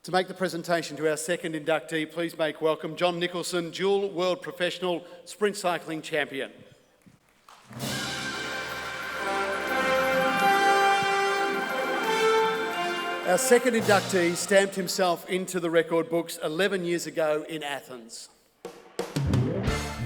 To make the presentation to our second inductee, please make welcome John Nicholson, dual world professional sprint cycling champion. Our second inductee stamped himself into the record books 11 years ago in Athens.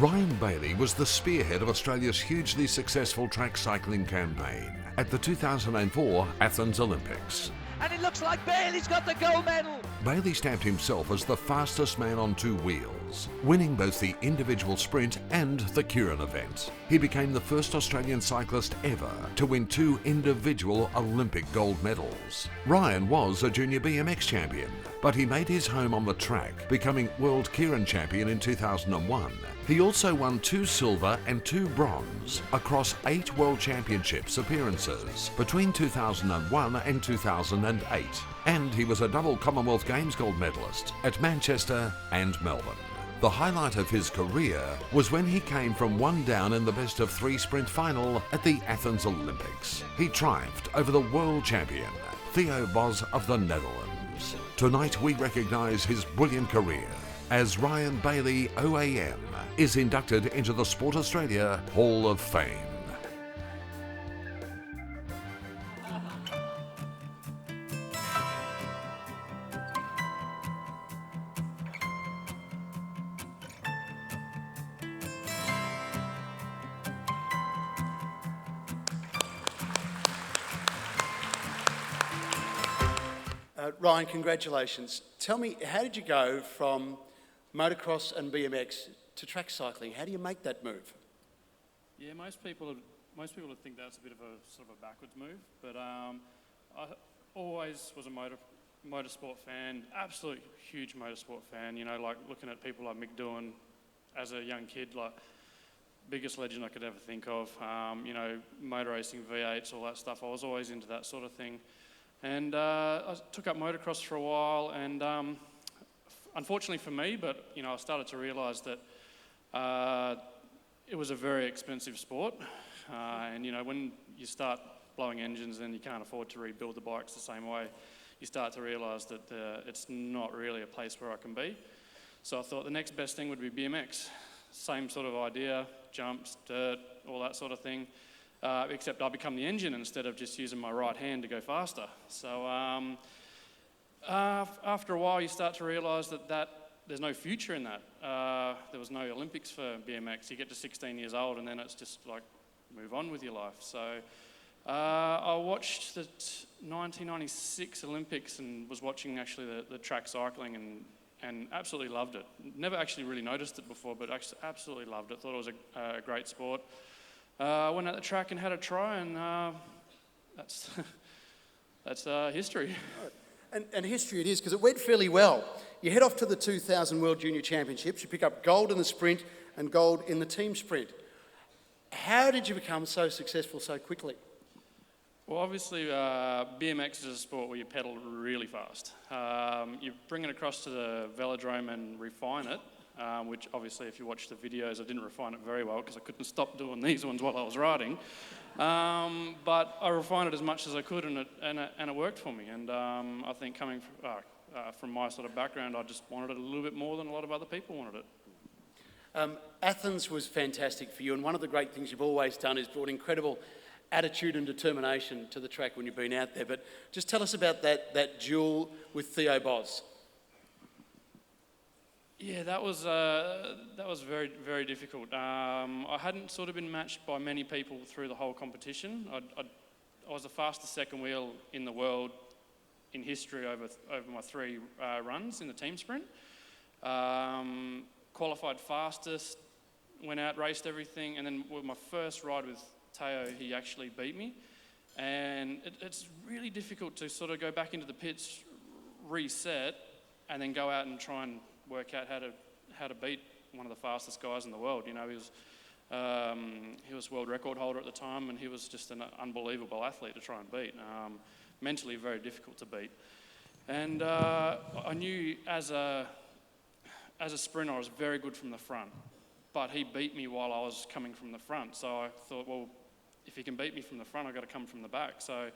Ryan Bayley was the spearhead of Australia's hugely successful track cycling campaign at the 2004 Athens Olympics. And it looks like Bayley's got the gold medal. Bayley stamped himself as the fastest man on two wheels, winning both the individual sprint and the Keirin event. He became the first Australian cyclist ever to win two individual Olympic gold medals. Ryan was a junior BMX champion, but he made his home on the track, becoming world Keirin champion in 2001. He also won 2 silver and 2 bronze across 8 World Championships appearances between 2001 and 2008. And he was a double Commonwealth Games gold medalist at Manchester and Melbourne. The highlight of his career was when he came from 1 down in the best of 3 sprint final at the Athens Olympics. He triumphed over the world champion, Theo Bos of the Netherlands. Tonight we recognise his brilliant career as Ryan Bayley OAM is inducted into the Sport Australia Hall of Fame. Ryan, congratulations. Tell me, how did you go from motocross and BMX to track cycling? How do you make that move? Yeah, most people would think that's a bit of a sort of a backwards move, but I always was a motorsport fan, absolute huge motorsport fan. You know, like looking at people like Mick Doohan as a young kid, like biggest legend I could ever think of. You know, motor racing, V8s, all that stuff. I was always into that sort of thing, and I took up motocross for a while, and unfortunately for me, but you know, I started to realise that it was a very expensive sport, and you know, when you start blowing engines and you can't afford to rebuild the bikes the same way, you start to realise that it's not really a place where I can be. So I thought the next best thing would be BMX. Same sort of idea, jumps, dirt, all that sort of thing, except I become the engine instead of just using my right hand to go faster. So after a while you start to realise that there's no future in that. There was no Olympics for BMX. You get to 16 years old and then it's just like, move on with your life. So I watched the 1996 Olympics and was watching actually the track cycling and absolutely loved it. Never actually really noticed it before, but absolutely loved it. Thought it was a great sport. Went out the track and had a try, and that's history. And history it is, because it went fairly well. You head off to the 2000 World Junior Championships, you pick up gold in the sprint and gold in the team sprint. How did you become so successful so quickly? Well, obviously, BMX is a sport where you pedal really fast. You bring it across to the velodrome and refine it, which obviously, if you watch the videos, I didn't refine it very well because I couldn't stop doing these ones while I was riding. But I refined it as much as I could, and it worked for me. And I think coming from my sort of background, I just wanted it a little bit more than a lot of other people wanted it. Athens was fantastic for you, and one of the great things you've always done is brought incredible attitude and determination to the track when you've been out there. But just tell us about that duel with Theo Bos. Yeah, that was very, very difficult. I hadn't sort of been matched by many people through the whole competition. I was the fastest second wheel in the world in history over my 3 runs in the team sprint. Qualified fastest, went out, raced everything, and then with my first ride with Theo, he actually beat me. And it's really difficult to sort of go back into the pits, reset, and then go out and try and work out how to beat one of the fastest guys in the world. You know, he was world record holder at the time, and he was just an unbelievable athlete to try and beat. Mentally very difficult to beat. And I knew as a sprinter I was very good from the front, but he beat me while I was coming from the front. So I thought, well, if he can beat me from the front, I've got to come from the back. So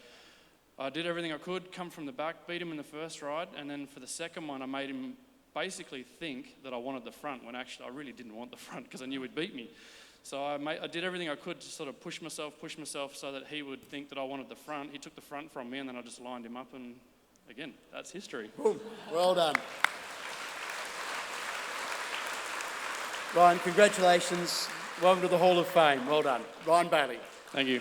I did everything I could, come from the back, beat him in the first ride, and then for the second one, I made him basically think that I wanted the front, when actually I really didn't want the front because I knew he'd beat me. So I did everything I could to sort of push myself so that he would think that I wanted the front. He took the front from me, and then I just lined him up, and again, that's history. Boom. Well done. Ryan, congratulations. Welcome to the Hall of Fame. Well done. Ryan Bayley. Thank you.